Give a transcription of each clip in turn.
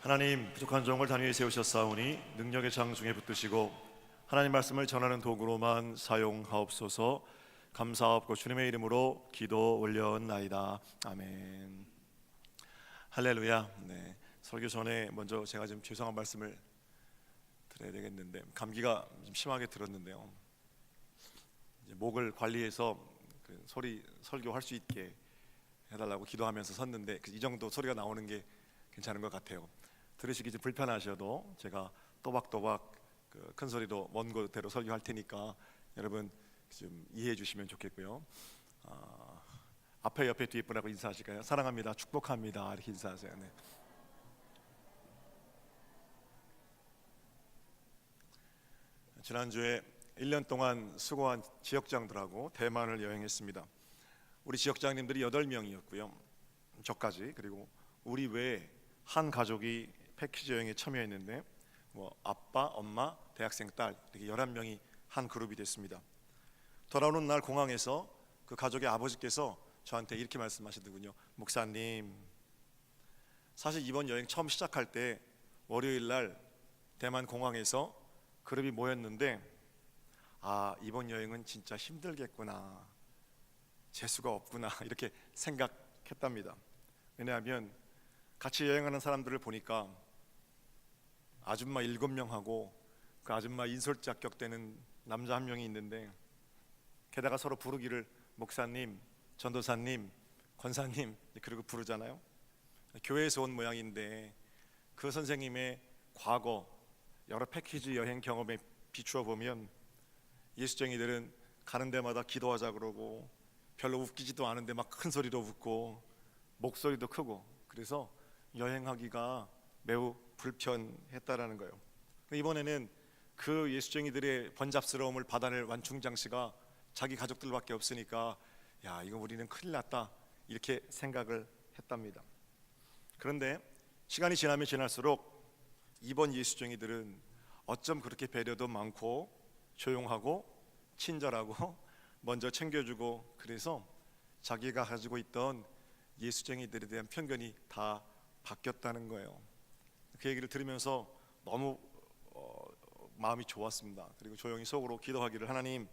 하나님, 부족한 종을 단위에 세우셨사오니 능력의 장중에 붙드시고 하나님 말씀을 전하는 도구로만 사용하옵소서. 감사하옵고 주님의 이름으로 기도 올려나이다. 아멘. 할렐루야. 네, 설교 전에 먼저 제가 좀 죄송한 말씀을 드려야 되겠는데, 감기가 좀 심하게 들었는데요, 이제 목을 관리해서 그 소리 설교할 수 있게 해달라고 기도하면서 섰는데, 이 정도 소리가 나오는 게 괜찮은 것 같아요. 들으시기 좀 불편하셔도 제가 또박또박 큰 소리로 먼 곳대로 설교할 테니까 여러분 좀 이해해 주시면 좋겠고요. 앞에 옆에 뒤에 분하고 인사하실까요? 사랑합니다, 축복합니다, 이렇게 인사하세요. 네. 지난주에 1년 동안 수고한 지역장들하고 대만을 여행했습니다. 우리 지역장님들이 8명이었고요. 저까지, 그리고 우리 외에 한 가족이 패키지 여행에 참여했는데, 아빠, 엄마, 대학생 딸 이렇게 11명이 한 그룹이 됐습니다. 돌아오는 날 공항에서 그 가족의 아버지께서 저한테 이렇게 말씀하시더군요. 목사님, 사실 이번 여행 처음 시작할 때 월요일 날 대만 공항에서 그룹이 모였는데, 이번 여행은 진짜 힘들겠구나, 재수가 없구나, 이렇게 생각했답니다. 왜냐하면 같이 여행하는 사람들을 보니까 아줌마 7명하고 그 아줌마 인솔자격되는 남자 1명이 있는데, 게다가 서로 부르기를 목사님, 전도사님, 권사님 그리고 부르잖아요. 교회에서 온 모양인데 그 선생님의 과거 여러 패키지 여행 경험에 비추어 보면 예수쟁이들은 가는 데마다 기도하자 그러고 별로 웃기지도 않은데 막 큰 소리로 웃고 목소리도 크고, 그래서 여행하기가 매우 불편했다라는 거예요. 이번에는 그 예수쟁이들의 번잡스러움을 받아낼 완충장씨가 자기 가족들밖에 없으니까, 야, 이거 우리는 큰일 났다, 이렇게 생각을 했답니다. 그런데 시간이 지나면 지날수록 이번 예수쟁이들은 어쩜 그렇게 배려도 많고 조용하고 친절하고 먼저 챙겨주고, 그래서 자기가 가지고 있던 예수쟁이들에 대한 편견이 다 바뀌었다는 거예요. 그 얘기를 들으면서 너무 마음이 좋았습니다. 그리고 조용히 속으로 기도하기를, 하나님,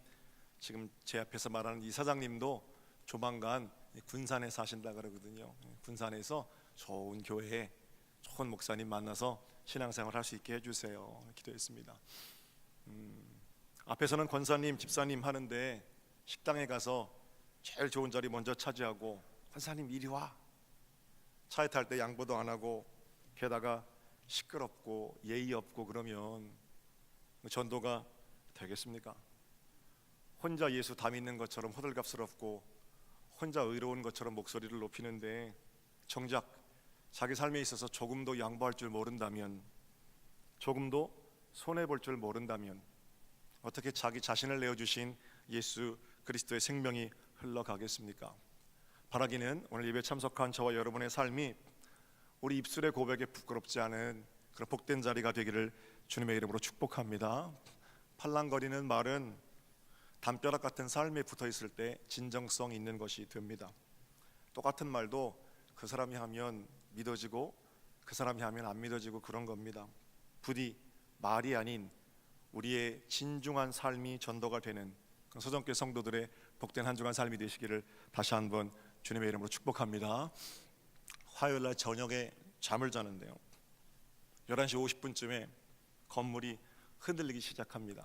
지금 제 앞에서 말하는 이 사장님도 조만간 군산에 사신다 그러거든요. 군산에서 좋은 교회에 좋은 목사님 만나서 신앙생활 할 수 있게 해주세요. 기도했습니다. 앞에서는 권사님, 집사님 하는데 식당에 가서 제일 좋은 자리 먼저 차지하고, 권사님 이리 와, 차에 탈 때 양보도 안 하고 게다가 시끄럽고 예의 없고 그러면 전도가 되겠습니까? 혼자 예수 다 믿는 것처럼 호들갑스럽고 혼자 의로운 것처럼 목소리를 높이는데, 정작 자기 삶에 있어서 조금도 양보할 줄 모른다면, 조금도 손해볼 줄 모른다면 어떻게 자기 자신을 내어주신 예수 그리스도의 생명이 흘러가겠습니까? 바라기는 오늘 예배 참석한 저와 여러분의 삶이 우리 입술의 고백에 부끄럽지 않은 그런 복된 자리가 되기를 주님의 이름으로 축복합니다. 팔랑거리는 말은 담벼락 같은 삶에 붙어있을 때 진정성 있는 것이 됩니다. 똑같은 말도 그 사람이 하면 믿어지고 그 사람이 하면 안 믿어지고 그런 겁니다. 부디 말이 아닌 우리의 진중한 삶이 전도가 되는 소정교회 성도들의 복된 한 주간 삶이 되시기를 다시 한번 주님의 이름으로 축복합니다. 화요일날 저녁에 잠을 자는데요, 11시 50분쯤에 건물이 흔들리기 시작합니다.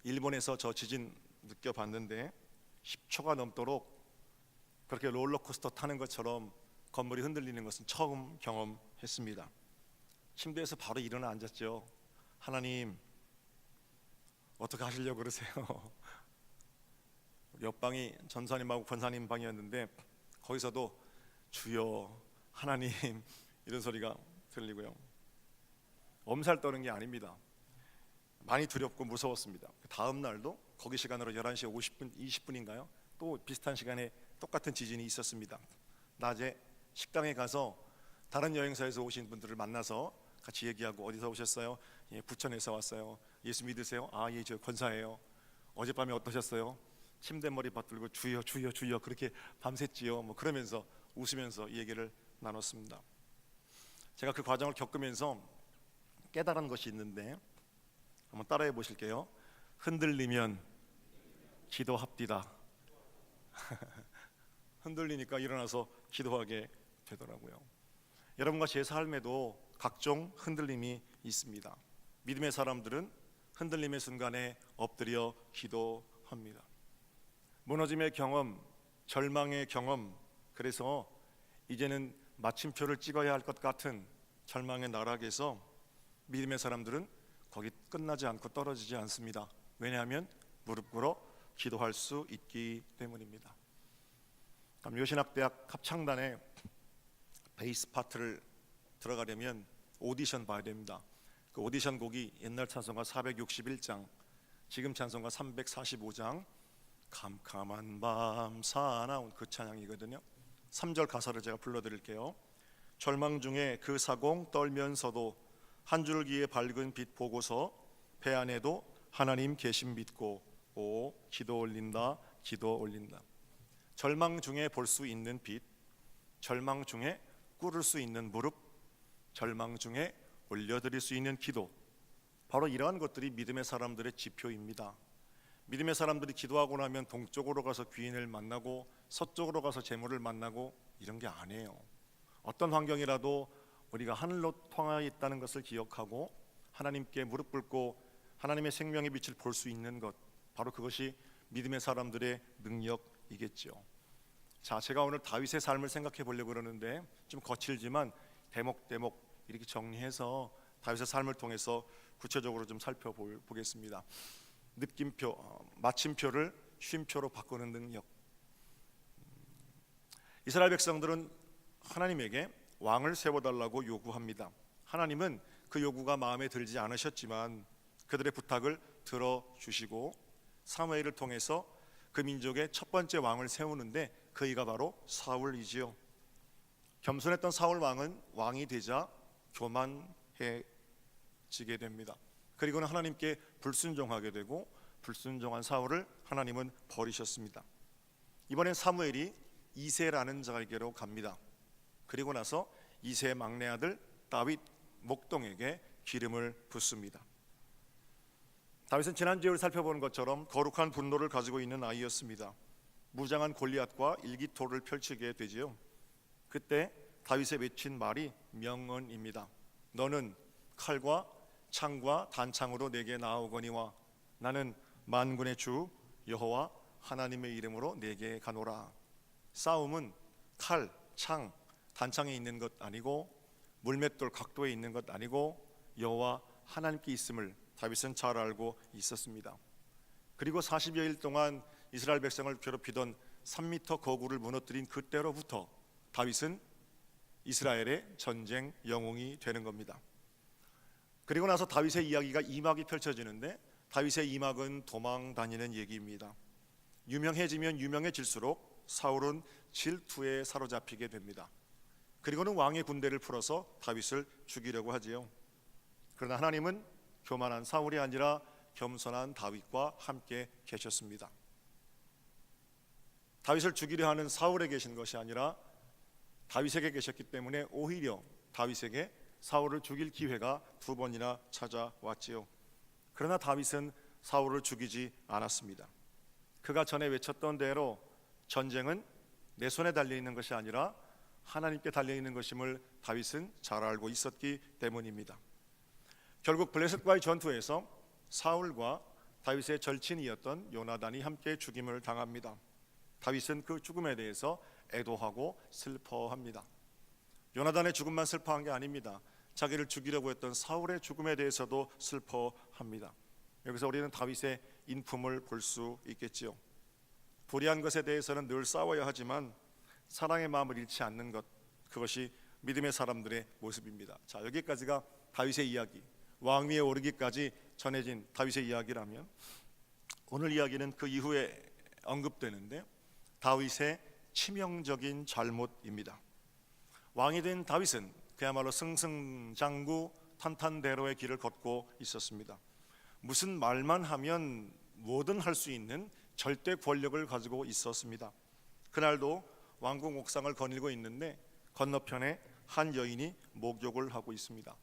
일본에서 저 지진 느껴봤는데 10초가 넘도록 그렇게 롤러코스터 타는 것처럼 건물이 흔들리는 것은 처음 경험했습니다. 침대에서 바로 일어나 앉았죠. 하나님, 어떻게 하시려고 그러세요? 옆방이 전사님하고 권사님 방이었는데 거기서도 주여, 하나님, 이런 소리가 들리고요. 엄살 떠는 게 아닙니다. 많이 두렵고 무서웠습니다. 다음 날도 거기 시간으로 11시 50분, 20분인가요? 또 비슷한 시간에 똑같은 지진이 있었습니다. 낮에 식당에 가서 다른 여행사에서 오신 분들을 만나서 같이 얘기하고, 어디서 오셨어요? 예, 부천에서 왔어요. 예수 믿으세요? 예, 저 권사예요. 어젯밤에 어떠셨어요? 침대머리 받들고 주여 주여 주여 그렇게 밤샜지요. 그러면서 웃으면서 이 얘기를 나눴습니다. 제가 그 과정을 겪으면서 깨달은 것이 있는데 한번 따라해 보실게요. 흔들리면 기도합디다. 흔들리니까 일어나서 기도하게 되더라고요. 여러분과 제 삶에도 각종 흔들림이 있습니다. 믿음의 사람들은 흔들림의 순간에 엎드려 기도합니다. 무너짐의 경험, 절망의 경험, 그래서 이제는 마침표를 찍어야 할 것 같은 절망의 나락에서 믿음의 사람들은 거기 끝나지 않고 떨어지지 않습니다. 왜냐하면 무릎 꿇어 기도할 수 있기 때문입니다. 묘신학대학 합창단의 베이스 파트를 들어가려면 오디션 봐야 됩니다. 그 오디션 곡이 옛날 찬송가 461장, 지금 찬송가 345장, 캄캄한 밤 사나운 그 찬양이거든요. 3절 가사를 제가 불러드릴게요. 절망 중에 그 사공 떨면서도 한 줄기의 밝은 빛 보고서 배 안에도 하나님 계심 믿고 오 기도 올린다 기도 올린다. 절망 중에 볼 수 있는 빛, 절망 중에 꿇을 수 있는 무릎, 절망 중에 올려드릴 수 있는 기도, 바로 이러한 것들이 믿음의 사람들의 지표입니다. 믿음의 사람들이 기도하고 나면 동쪽으로 가서 귀인을 만나고 서쪽으로 가서 재물을 만나고 이런 게 아니에요. 어떤 환경이라도 우리가 하늘로 통하여 있다는 것을 기억하고 하나님께 무릎 꿇고 하나님의 생명의 빛을 볼 수 있는 것, 바로 그것이 믿음의 사람들의 능력이겠죠. 자, 제가 오늘 다윗의 삶을 생각해 보려고 그러는데 좀 거칠지만 대목대목 이렇게 정리해서 다윗의 삶을 통해서 구체적으로 좀 살펴보겠습니다. 느낌표, 마침표를 쉼표로 바꾸는 능력. 이스라엘 백성들은 하나님에게 왕을 세워달라고 요구합니다. 하나님은 그 요구가 마음에 들지 않으셨지만 그들의 부탁을 들어주시고 사무엘을 통해서 그 민족의 첫 번째 왕을 세우는데 그이가 바로 사울이지요. 겸손했던 사울 왕은 왕이 되자 교만해지게 됩니다. 그리고는 하나님께 불순종하게 되고 불순종한 사울을 하나님은 버리셨습니다. 이번엔 사무엘이 이새라는 자에게로 갑니다. 그리고 나서 이새의 막내 아들 다윗 목동에게 기름을 붓습니다. 다윗은 지난주에 살펴본 것처럼 거룩한 분노를 가지고 있는 아이였습니다. 무장한 골리앗과 일기토를 펼치게 되지요. 그때 다윗의 맺힌 말이 명언입니다. 너는 칼과 창과 단창으로 내게 나아오거니와 나는 만군의 주 여호와 하나님의 이름으로 내게 가노라. 싸움은 칼, 창, 단창에 있는 것 아니고 물맷돌 각도에 있는 것 아니고 여호와 하나님께 있음을 다윗은 잘 알고 있었습니다. 그리고 40여일 동안 이스라엘 백성을 괴롭히던 3m 거구를 무너뜨린 그때로부터 다윗은 이스라엘의 전쟁 영웅이 되는 겁니다. 그리고 나서 다윗의 이야기가 2막이 펼쳐지는데 다윗의 2막은 도망 다니는 얘기입니다. 유명해지면 유명해질수록 사울은 질투에 사로잡히게 됩니다. 그리고는 왕의 군대를 풀어서 다윗을 죽이려고 하지요. 그러나 하나님은 교만한 사울이 아니라 겸손한 다윗과 함께 계셨습니다. 다윗을 죽이려 하는 사울에 계신 것이 아니라 다윗에게 계셨기 때문에 오히려 다윗에게 사울을 죽일 기회가 2번이나 찾아왔지요. 그러나 다윗은 사울을 죽이지 않았습니다. 그가 전에 외쳤던 대로 전쟁은 내 손에 달려있는 것이 아니라 하나님께 달려있는 것임을 다윗은 잘 알고 있었기 때문입니다. 결국 블레셋과의 전투에서 사울과 다윗의 절친이었던 요나단이 함께 죽임을 당합니다. 다윗은 그 죽음에 대해서 애도하고 슬퍼합니다. 요나단의 죽음만 슬퍼한 게 아닙니다. 자기를 죽이려고 했던 사울의 죽음에 대해서도 슬퍼합니다. 여기서 우리는 다윗의 인품을 볼 수 있겠지요. 불의한 것에 대해서는 늘 싸워야 하지만 사랑의 마음을 잃지 않는 것, 그것이 믿음의 사람들의 모습입니다. 자, 여기까지가 다윗의 이야기, 왕위에 오르기까지 전해진 다윗의 이야기라면 오늘 이야기는 그 이후에 언급되는데 다윗의 치명적인 잘못입니다. 왕이 된 다윗은 그야말로 승승장구 탄탄대로의 길을 걷고 있었습니다. 무슨 말만 하면 뭐든 할 수 있는 절대 권력을 가지고 있었습니다. 그날도 왕궁 옥상을 거닐고 있는데 건너편에 한 여인이 목욕을 하고 있습니다.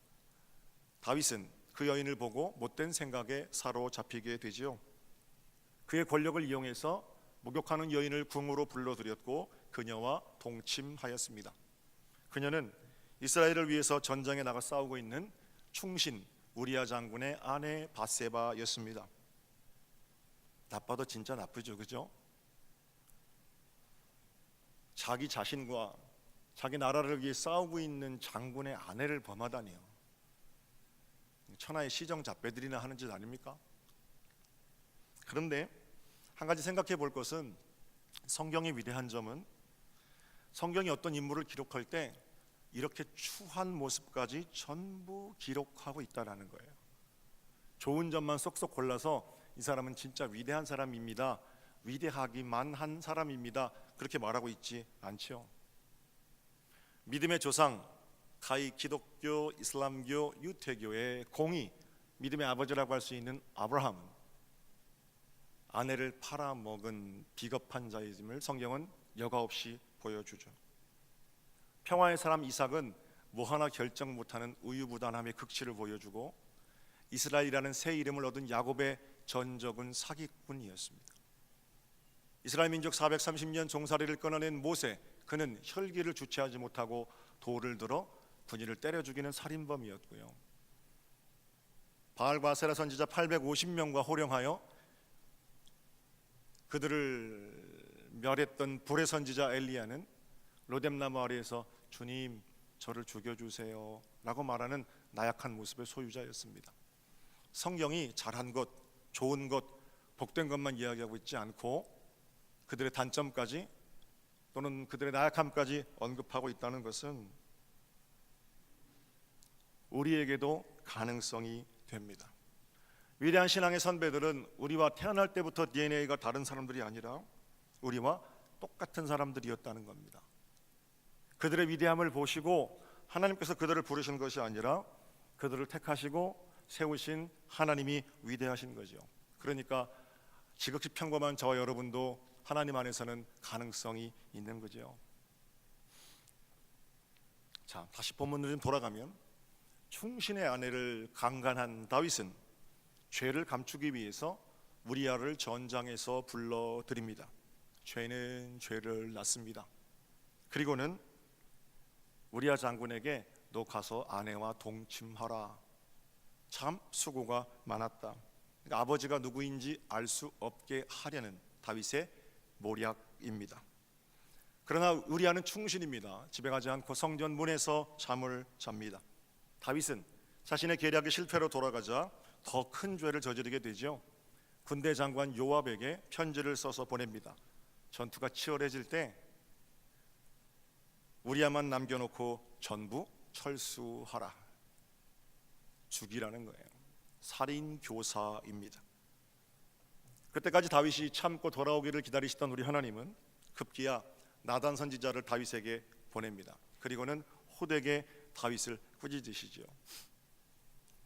다윗은 그 여인을 보고 못된 생각에 사로잡히게 되지요. 그의 권력을 이용해서 목욕하는 여인을 궁으로 불러들였고 그녀와 동침하였습니다. 그녀는 이스라엘을 위해서 전장에 나가 싸우고 있는 충신 우리아 장군의 아내 밧세바였습니다. 나빠도 진짜 나쁘죠, 그죠? 자기 자신과 자기 나라를 위해 싸우고 있는 장군의 아내를 범하다니요. 천하의 시정잡배들이나 하는 짓 아닙니까? 그런데 한 가지 생각해 볼 것은, 성경의 위대한 점은 성경이 어떤 인물을 기록할 때 이렇게 추한 모습까지 전부 기록하고 있다는 거예요. 좋은 점만 쏙쏙 골라서 이 사람은 진짜 위대한 사람입니다, 위대하기만 한 사람입니다, 그렇게 말하고 있지 않죠. 믿음의 조상, 가히 기독교, 이슬람교, 유태교의 공의, 믿음의 아버지라고 할 수 있는 아브라함은 아내를 팔아먹은 비겁한 자임을 성경은 여과 없이 보여주죠. 평화의 사람 이삭은 뭐 하나 결정 못하는 우유부단함의 극치를 보여주고, 이스라엘이라는 새 이름을 얻은 야곱의 전적은 사기꾼이었습니다. 이스라엘 민족 430년 종살이를 끊어낸 모세, 그는 혈기를 주체하지 못하고 돌을 들어 군인을 때려 죽이는 살인범이었고요. 바알과 아세라 선지자 850명과 호령하여 그들을 멸했던 불의 선지자 엘리야는 로뎀나무 아래에서 주님 저를 죽여주세요 라고 말하는 나약한 모습의 소유자였습니다. 성경이 잘한 것, 좋은 것, 복된 것만 이야기하고 있지 않고 그들의 단점까지 또는 그들의 나약함까지 언급하고 있다는 것은 우리에게도 가능성이 됩니다. 위대한 신앙의 선배들은 우리와 태어날 때부터 DNA가 다른 사람들이 아니라 우리와 똑같은 사람들이었다는 겁니다. 그들의 위대함을 보시고 하나님께서 그들을 부르신 것이 아니라 그들을 택하시고 세우신 하나님이 위대하신 거죠. 그러니까 지극히 평범한 저와 여러분도 하나님 안에서는 가능성이 있는 거죠. 자, 다시 본문으로 좀 돌아가면, 충신의 아내를 강간한 다윗은 죄를 감추기 위해서 우리아를 전장에서 불러들입니다. 죄는 죄를 낳습니다. 그리고는 우리아 장군에게 너 가서 아내와 동침하라. 참 수고가 많았다. 그러니까 아버지가 누구인지 알 수 없게 하려는 다윗의 모략입니다. 그러나 우리아는 충신입니다. 집에 가지 않고 성전 문에서 잠을 잡니다. 다윗은 자신의 계략이 실패로 돌아가자 더 큰 죄를 저지르게 되죠. 군대 장관 요압에게 편지를 써서 보냅니다. 전투가 치열해질 때 우리아만 남겨놓고 전부 철수하라. 죽이라는 거예요. 살인 교사입니다. 그때까지 다윗이 참고 돌아오기를 기다리시던 우리 하나님은 급기야 나단 선지자를 다윗에게 보냅니다. 그리고는 호되게 다윗을 꾸짖으시죠.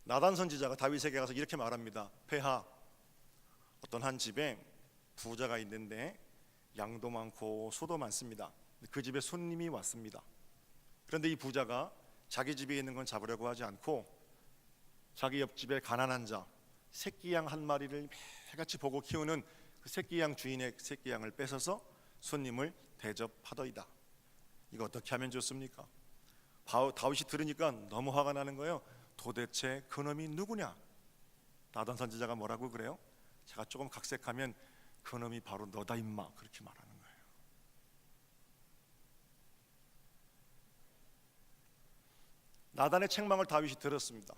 나단 선지자가 다윗에게 가서 이렇게 말합니다. 폐하, 어떤 한 집에 부자가 있는데 양도 많고 소도 많습니다. 그 집에 손님이 왔습니다. 그런데 이 부자가 자기 집에 있는 건 잡으려고 하지 않고 자기 옆집에 가난한 자 새끼 양 한 마리를 매같이 보고 키우는 그 새끼 양 주인의 새끼 양을 뺏어서 손님을 대접하더이다. 이거 어떻게 하면 좋습니까? 다윗이 들으니까 너무 화가 나는 거예요. 도대체 그놈이 누구냐? 나단 선지자가 뭐라고 그래요? 제가 조금 각색하면 그놈이 바로 너다 임마, 그렇게 말하는 거예요. 나단의 책망을 다윗이 들었습니다.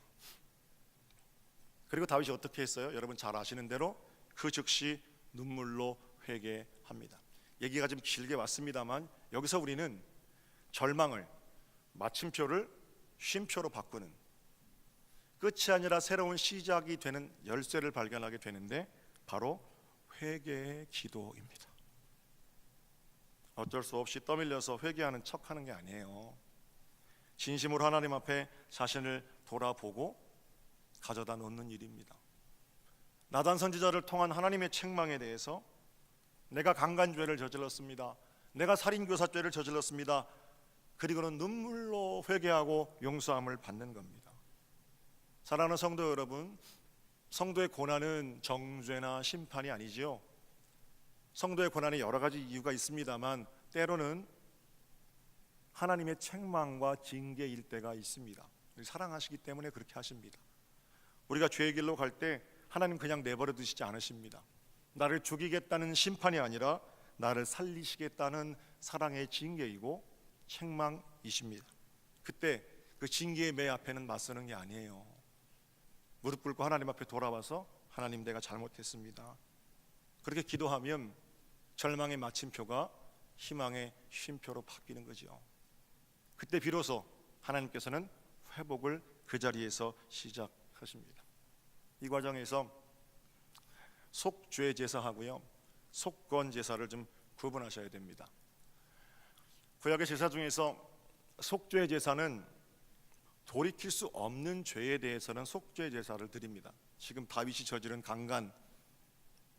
그리고 다윗이 어떻게 했어요? 여러분 잘 아시는 대로 그 즉시 눈물로 회개합니다. 얘기가 좀 길게 왔습니다만 여기서 우리는 절망을 마침표를 쉼표로 바꾸는, 끝이 아니라 새로운 시작이 되는 열쇠를 발견하게 되는데 바로 회개의 기도입니다. 어쩔 수 없이 떠밀려서 회개하는 척하는 게 아니에요. 진심으로 하나님 앞에 자신을 돌아보고 가져다 놓는 일입니다. 나단 선지자를 통한 하나님의 책망에 대해서 내가 강간죄를 저질렀습니다, 내가 살인교사죄를 저질렀습니다, 그리고는 눈물로 회개하고 용서함을 받는 겁니다. 사랑하는 성도 여러분, 성도의 고난은 정죄나 심판이 아니지요. 성도의 고난에 여러 가지 이유가 있습니다만 때로는 하나님의 책망과 징계일 때가 있습니다. 사랑하시기 때문에 그렇게 하십니다. 우리가 죄의 길로 갈 때 하나님 그냥 내버려 두시지 않으십니다. 나를 죽이겠다는 심판이 아니라 나를 살리시겠다는 사랑의 징계이고 책망이십니다. 그때 그 징계의 매 앞에는 맞서는 게 아니에요. 무릎 꿇고 하나님 앞에 돌아와서 하나님, 내가 잘못했습니다. 그렇게 기도하면 절망의 마침표가 희망의 쉼표로 바뀌는 거죠. 그때 비로소 하나님께서는 회복을 그 자리에서 시작하십니다. 이 과정에서 속죄 제사하고요, 속건 제사를 좀 구분하셔야 됩니다. 구약의 제사 중에서 속죄 제사는 돌이킬 수 없는 죄에 대해서는 속죄 제사를 드립니다. 지금 다윗이 저지른 강간,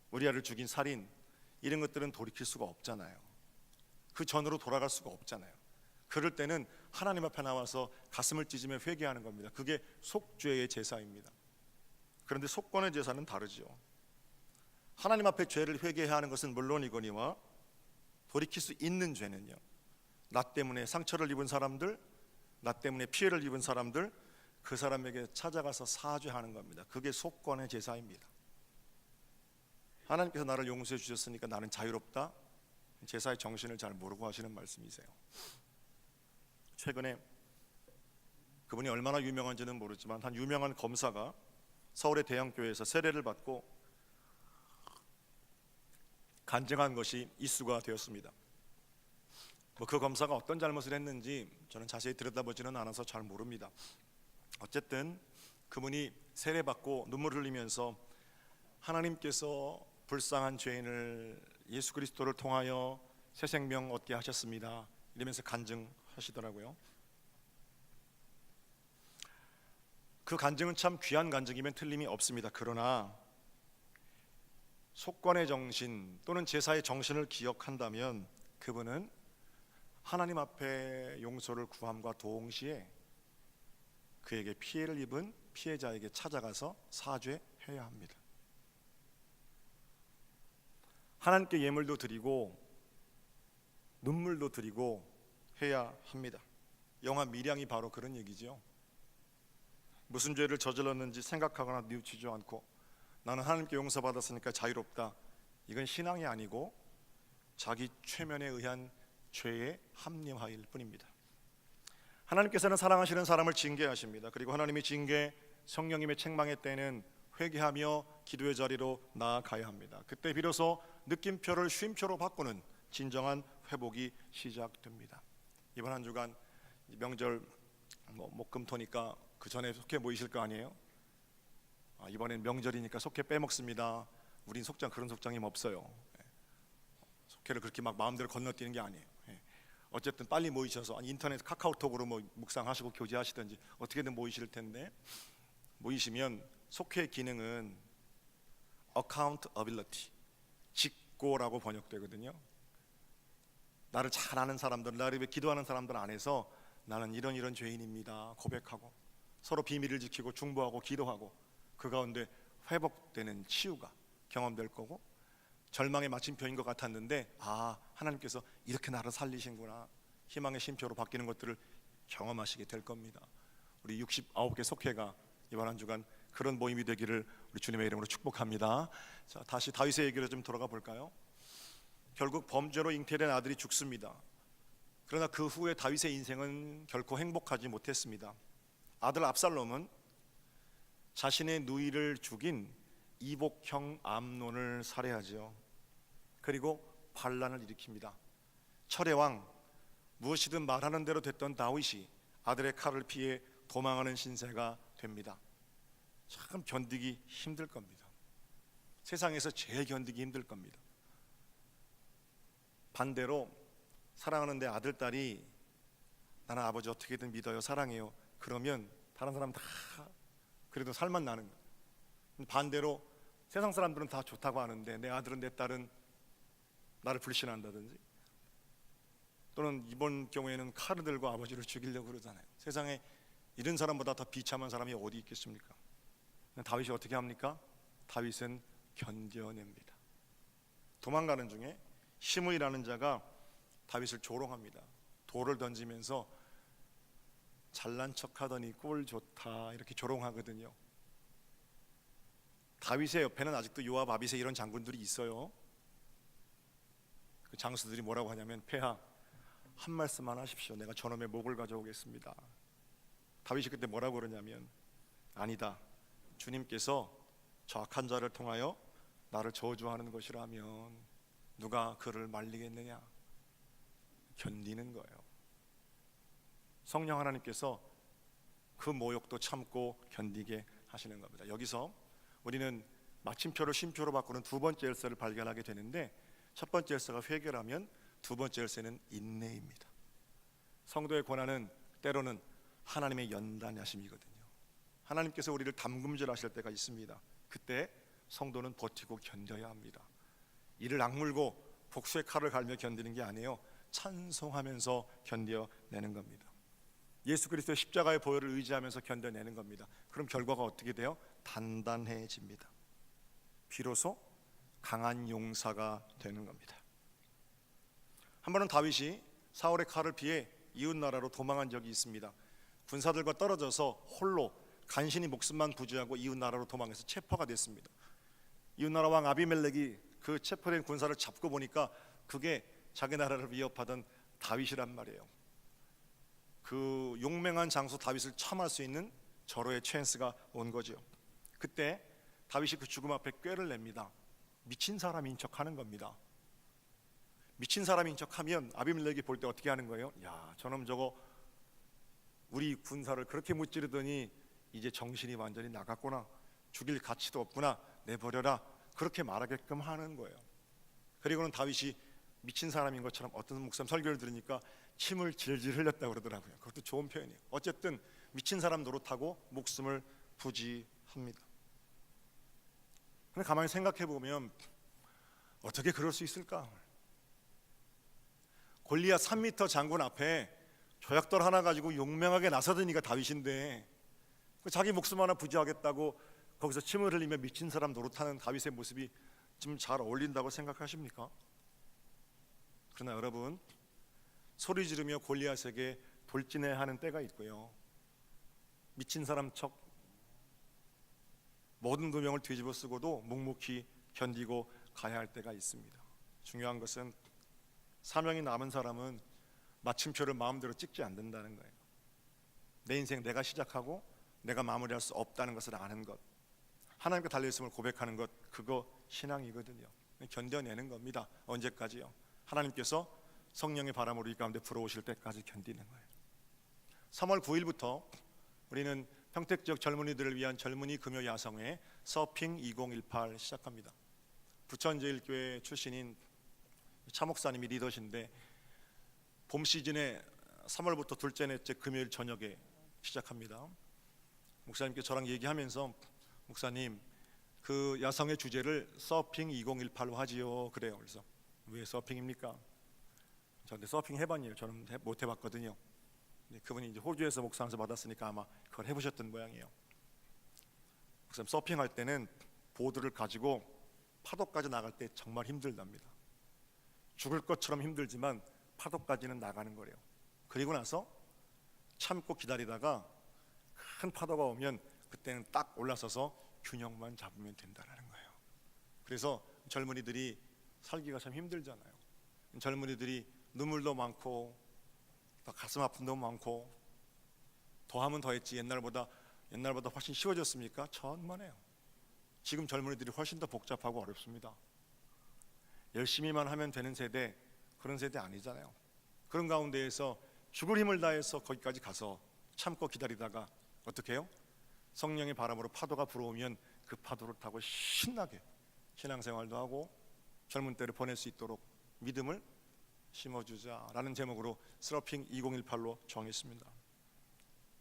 우리아를 죽인 살인, 이런 것들은 돌이킬 수가 없잖아요. 그 전으로 돌아갈 수가 없잖아요. 그럴 때는 하나님 앞에 나와서 가슴을 찢으며 회개하는 겁니다. 그게 속죄의 제사입니다. 그런데 속건의 제사는 다르죠. 하나님 앞에 죄를 회개해야 하는 것은 물론이거니와 돌이킬 수 있는 죄는요, 나 때문에 상처를 입은 사람들, 나 때문에 피해를 입은 사람들, 그 사람에게 찾아가서 사죄하는 겁니다. 그게 속건의 제사입니다. 하나님께서 나를 용서해 주셨으니까 나는 자유롭다, 제사의 정신을 잘 모르고 하시는 말씀이세요. 최근에 그분이 얼마나 유명한지는 모르지만 한 유명한 검사가 서울의 대형교회에서 세례를 받고 간증한 것이 이슈가 되었습니다. 그 검사가 어떤 잘못을 했는지 저는 자세히 들여다보지는 않아서 잘 모릅니다. 어쨌든 그분이 세례받고 눈물을 흘리면서 하나님께서 불쌍한 죄인을 예수 그리스도를 통하여 새 생명 얻게 하셨습니다, 이러면서 간증하시더라고요. 그 간증은 참 귀한 간증이면 틀림이 없습니다. 그러나 속건의 정신 또는 제사의 정신을 기억한다면 그분은 하나님 앞에 용서를 구함과 동시에 그에게 피해를 입은 피해자에게 찾아가서 사죄해야 합니다. 하나님께 예물도 드리고 눈물도 드리고 해야 합니다. 영화 밀양이 바로 그런 얘기죠. 무슨 죄를 저질렀는지 생각하거나 뉘우치지 않고 나는 하나님께 용서받았으니까 자유롭다, 이건 신앙이 아니고 자기 최면에 의한 죄의 합리화일 뿐입니다. 하나님께서는 사랑하시는 사람을 징계하십니다. 그리고 하나님의 징계, 성령님의 책망의 때는 회개하며 기도의 자리로 나아가야 합니다. 그때 비로소 느낌표를 쉼표로 바꾸는 진정한 회복이 시작됩니다. 이번 한 주간 명절 목금토니까 그 전에 속회 모이실 거 아니에요? 이번엔 명절이니까 속회 빼먹습니다. 우린 속장, 그런 속장님 없어요. 속회를 그렇게 막 마음대로 건너뛰는 게 아니에요. 어쨌든 빨리 모이셔서 인터넷 카카오톡으로 묵상하시고 교제하시든지 어떻게든 모이실 텐데, 모이시면 속회의 기능은 accountability, 직고라고 번역되거든요. 나를 잘 아는 사람들, 나를 위해 기도하는 사람들 안에서 나는 이런 죄인입니다 고백하고 서로 비밀을 지키고 중보하고 기도하고 그 가운데 회복되는 치유가 경험될 거고, 절망의 마침표인 것 같았는데 하나님께서 이렇게 나를 살리신구나, 희망의 쉼표로 바뀌는 것들을 경험하시게 될 겁니다. 우리 69개 속회가 이번 한 주간 그런 모임이 되기를 우리 주님의 이름으로 축복합니다. 자, 다시 다윗의 얘기로 좀 돌아가 볼까요? 결국 범죄로 잉태된 아들이 죽습니다. 그러나 그 후에 다윗의 인생은 결코 행복하지 못했습니다. 아들 압살롬은 자신의 누이를 죽인 이복형 암논을 살해하죠. 그리고 반란을 일으킵니다. 철의 왕, 무엇이든 말하는 대로 됐던 다윗이 아들의 칼을 피해 도망하는 신세가 됩니다. 참 견디기 힘들 겁니다. 세상에서 제일 견디기 힘들 겁니다. 반대로 사랑하는 내 아들, 딸이 나는 아버지 어떻게든 믿어요, 사랑해요, 그러면 다른 사람 다 그래도 살만 나는 거예요. 반대로 세상 사람들은 다 좋다고 하는데 내 아들은 내 딸은 나를 불신한다든지 또는 이번 경우에는 칼을 들고 아버지를 죽이려고 그러잖아요. 세상에 이런 사람보다 더 비참한 사람이 어디 있겠습니까? 다윗이 어떻게 합니까? 다윗은 견뎌냅니다. 도망가는 중에 시므이라는 자가 다윗을 조롱합니다. 돌을 던지면서 잘난 척하더니 꼴 좋다 이렇게 조롱하거든요. 다윗의 옆에는 아직도 요압, 아비새 이런 장군들이 있어요. 그 장수들이 뭐라고 하냐면, 폐하 한 말씀만 하십시오. 내가 저놈의 목을 가져오겠습니다. 다윗이 그때 뭐라고 그러냐면, 아니다, 주님께서 저 악한 자를 통하여 나를 저주하는 것이라면 누가 그를 말리겠느냐. 견디는 거예요. 성령 하나님께서 그 모욕도 참고 견디게 하시는 겁니다. 여기서 우리는 마침표를 쉼표로 바꾸는 두 번째 열쇠를 발견하게 되는데, 첫 번째 열쇠가 회개라면 두 번째 열쇠는 인내입니다. 성도의 고난은 때로는 하나님의 연단하심이거든요. 하나님께서 우리를 담금질하실 때가 있습니다. 그때 성도는 버티고 견뎌야 합니다. 이를 악물고 복수의 칼을 갈며 견디는 게 아니에요. 찬송하면서 견뎌내는 겁니다. 예수 그리스도의 십자가의 보혈을 의지하면서 견뎌내는 겁니다. 그럼 결과가 어떻게 돼요? 단단해집니다. 비로소 강한 용사가 되는 겁니다. 한 번은 다윗이 사울의 칼을 피해 이웃 나라로 도망한 적이 있습니다. 군사들과 떨어져서 홀로 간신히 목숨만 부지하고 이웃 나라로 도망해서 체포가 됐습니다. 이웃 나라 왕 아비멜렉이 그 체포된 군사를 잡고 보니까 그게 자기 나라를 위협하던 다윗이란 말이에요. 그 용맹한 장수 다윗을 참할 수 있는 절호의 찬스가 온 거죠. 그때 다윗이 그 죽음 앞에 꾀를 냅니다. 미친 사람인 척하는 겁니다. 미친 사람인 척하면 아비멜렉이 볼 때 어떻게 하는 거예요? 야, 저놈 저거 우리 군사를 그렇게 무찌르더니 이제 정신이 완전히 나갔구나, 죽일 가치도 없구나, 내버려라, 그렇게 말하게끔 하는 거예요. 그리고는 다윗이 미친 사람인 것처럼, 어떤 목사님 설교를 들으니까 침을 질질 흘렸다고 그러더라고요. 그것도 좋은 표현이에요. 어쨌든 미친 사람 노릇하고 목숨을 부지합니다. 근데 가만히 생각해 보면 어떻게 그럴 수 있을까? 골리앗 3m 장군 앞에 조약돌 하나 가지고 용맹하게 나서던 이가 다윗인데, 자기 목숨 하나 부지하겠다고 거기서 침을 흘리며 미친 사람 노릇하는 다윗의 모습이 좀 잘 어울린다고 생각하십니까? 그러나 여러분, 소리 지르며 골리앗에게 돌진해야 하는 때가 있고요, 미친 사람 척 모든 도명을 뒤집어 쓰고도 묵묵히 견디고 가야 할 때가 있습니다. 중요한 것은 사명이 남은 사람은 마침표를 마음대로 찍지 않는다는 거예요. 내 인생 내가 시작하고 내가 마무리할 수 없다는 것을 아는 것, 하나님께 달려있음을 고백하는 것, 그거 신앙이거든요. 견뎌내는 겁니다. 언제까지요? 하나님께서 성령의 바람으로 이 가운데 불어오실 때까지 견디는 거예요. 3월 9일부터 우리는 평택 지역 젊은이들을 위한 젊은이 금요 야성회 서핑 2018 시작합니다. 부천제일교회 출신인 차 목사님이 리더신데, 봄 시즌에 3월부터 둘째 넷째 금요일 저녁에 시작합니다. 목사님께 저랑 얘기하면서, 목사님 그 야성의 주제를 서핑 2018로 하지요. 그래요. 그래서 왜 서핑입니까? 저한테 서핑 해봤냐요. 저는 못 해봤거든요. 그분이 이제 호주에서 목사한테 받았으니까 아마 그걸 해보셨던 모양이에요. 목사님, 서핑할 때는 보드를 가지고 파도까지 나갈 때 정말 힘들답니다. 죽을 것처럼 힘들지만 파도까지는 나가는 거래요. 그리고 나서 참고 기다리다가 큰 파도가 오면 그때는 딱 올라서서 균형만 잡으면 된다는 거예요. 그래서 젊은이들이 살기가 참 힘들잖아요. 젊은이들이 눈물도 많고 또 가슴 아픔도 많고, 더하면 더했지 옛날보다 훨씬 쉬워졌습니까? 천만에요. 지금 젊은이들이 훨씬 더 복잡하고 어렵습니다. 열심히만 하면 되는 세대, 그런 세대 아니잖아요. 그런 가운데에서 죽을 힘을 다해서 거기까지 가서 참고 기다리다가 어떻게 해요? 성령의 바람으로 파도가 불어오면 그 파도를 타고 신나게 신앙생활도 하고 젊은 때를 보낼 수 있도록 믿음을 심어주자라는 제목으로 서핑 2018로 정했습니다.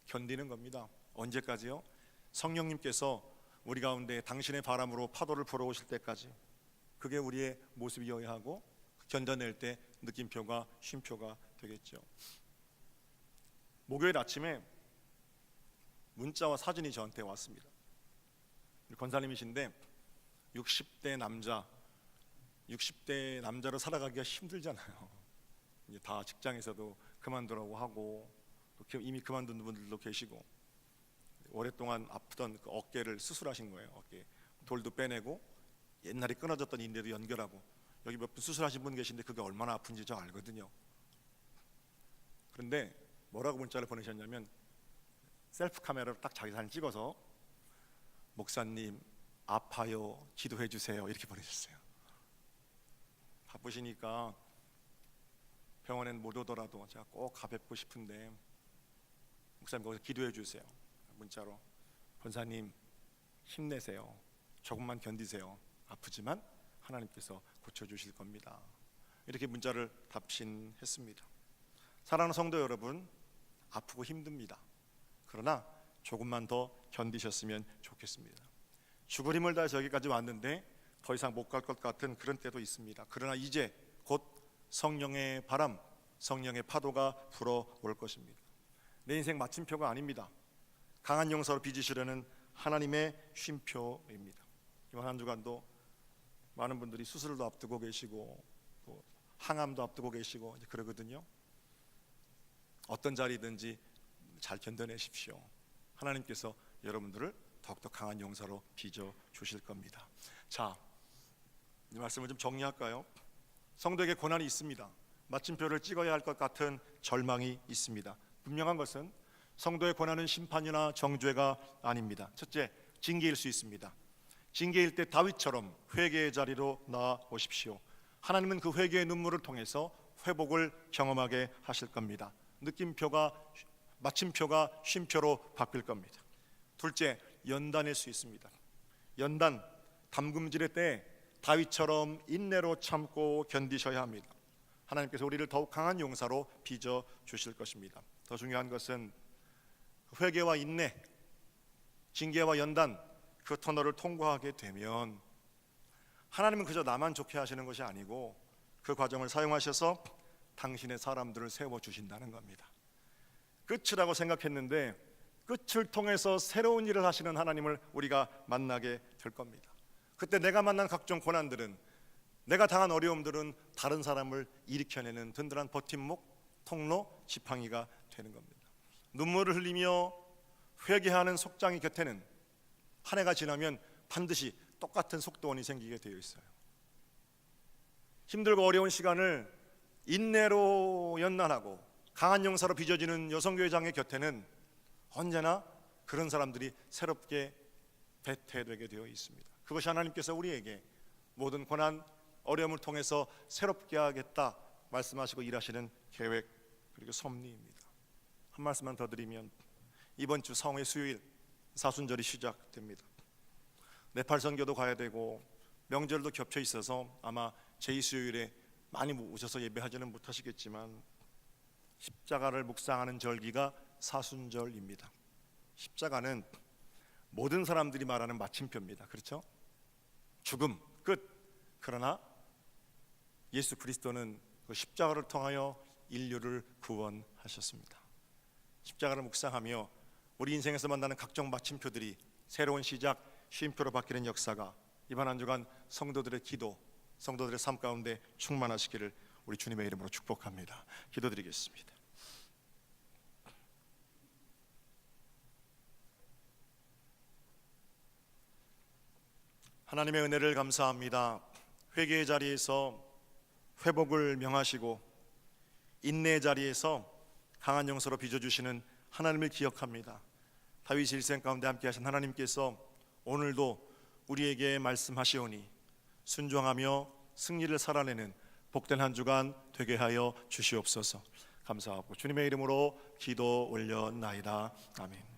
견디는 겁니다. 언제까지요? 성령님께서 우리 가운데 당신의 바람으로 파도를 불어오실 때까지. 그게 우리의 모습이어야 하고, 견뎌낼 때 느낌표가 쉼표가 되겠죠. 목요일 아침에 문자와 사진이 저한테 왔습니다. 권사님이신데 60대 남자로 살아가기가 힘들잖아요. 이제 다 직장에서도 그만두라고 하고 또 이미 그만둔 분들도 계시고, 오랫동안 아프던 그 어깨를 수술하신 거예요. 어깨 돌도 빼내고 옛날에 끊어졌던 인대도 연결하고, 여기 몇 분 수술하신 분 계신데 그게 얼마나 아픈지 저 알거든요. 그런데 뭐라고 문자를 보내셨냐면, 셀프 카메라로 딱 자기 사진 찍어서 목사님 아파요 기도해 주세요 이렇게 보내셨어요. 바쁘시니까 병원엔 못 오더라도 제가 꼭 가뵙고 싶은데 목사님 거기서 기도해 주세요. 문자로 권사님 힘내세요. 조금만 견디세요. 아프지만 하나님께서 고쳐주실 겁니다. 이렇게 문자를 답신했습니다. 사랑하는 성도 여러분, 아프고 힘듭니다. 그러나 조금만 더 견디셨으면 좋겠습니다. 죽을 힘을 다해서 여기까지 왔는데 더 이상 못 갈 것 같은 그런 때도 있습니다. 그러나 이제 곧 성령의 바람, 성령의 파도가 불어올 것입니다. 내 인생 마침표가 아닙니다. 강한 용사로 빚으시려는 하나님의 쉼표입니다. 이번 한 주간도 많은 분들이 수술도 앞두고 계시고 또 항암도 앞두고 계시고 이제 그러거든요. 어떤 자리든지 잘 견뎌내십시오. 하나님께서 여러분들을 더욱더 강한 용사로 빚어 주실 겁니다. 자, 이 말씀을 좀 정리할까요? 성도에게 고난이 있습니다. 마침표를 찍어야 할 것 같은 절망이 있습니다. 분명한 것은 성도의 고난은 심판이나 정죄가 아닙니다. 첫째, 징계일 수 있습니다. 징계일 때 다윗처럼 회개의 자리로 나오십시오. 하나님은 그 회개의 눈물을 통해서 회복을 경험하게 하실 겁니다. 느낌표가, 마침표가 쉼표로 바뀔 겁니다. 둘째, 연단일 수 있습니다. 연단, 담금질의 때 다윗처럼 인내로 참고 견디셔야 합니다. 하나님께서 우리를 더욱 강한 용사로 빚어 주실 것입니다. 더 중요한 것은 회개와 인내, 징계와 연단, 그 터널을 통과하게 되면 하나님은 그저 나만 좋게 하시는 것이 아니고 그 과정을 사용하셔서 당신의 사람들을 세워주신다는 겁니다. 끝이라고 생각했는데 끝을 통해서 새로운 일을 하시는 하나님을 우리가 만나게 될 겁니다. 그때 내가 만난 각종 고난들은, 내가 당한 어려움들은 다른 사람을 일으켜내는 든든한 버팀목, 통로, 지팡이가 되는 겁니다. 눈물을 흘리며 회개하는 속장이 곁에는 한 해가 지나면 반드시 똑같은 속도원이 생기게 되어 있어요. 힘들고 어려운 시간을 인내로 연단하고 강한 용사로 빚어지는 여성교회장의 곁에는 언제나 그런 사람들이 새롭게 대퇴되게 되어 있습니다. 그것이 하나님께서 우리에게 모든 고난, 어려움을 통해서 새롭게 하겠다 말씀하시고 일하시는 계획 그리고 섭리입니다. 한 말씀만 더 드리면, 이번 주 성회 수요일 사순절이 시작됩니다. 네팔 선교도 가야 되고 명절도 겹쳐 있어서 아마 제2수요일에 많이 오셔서 예배하지는 못하시겠지만 십자가를 묵상하는 절기가 사순절입니다. 십자가는 모든 사람들이 말하는 마침표입니다. 그렇죠? 죽음, 끝. 그러나 예수 그리스도는 그 십자가를 통하여 인류를 구원하셨습니다. 십자가를 묵상하며 우리 인생에서 만나는 각종 마침표들이 새로운 시작, 쉼표로 바뀌는 역사가 이번 한 주간 성도들의 기도, 성도들의 삶 가운데 충만하시기를 우리 주님의 이름으로 축복합니다. 기도드리겠습니다. 하나님의 은혜를 감사합니다. 회개의 자리에서 회복을 명하시고 인내의 자리에서 강한 용서로 빚어주시는 하나님을 기억합니다. 다윗 일생 가운데 함께 하신 하나님께서 오늘도 우리에게 말씀하시오니 순종하며 승리를 살아내는 복된 한 주간 되게 하여 주시옵소서. 감사하고 주님의 이름으로 기도 올려나이다. 아멘.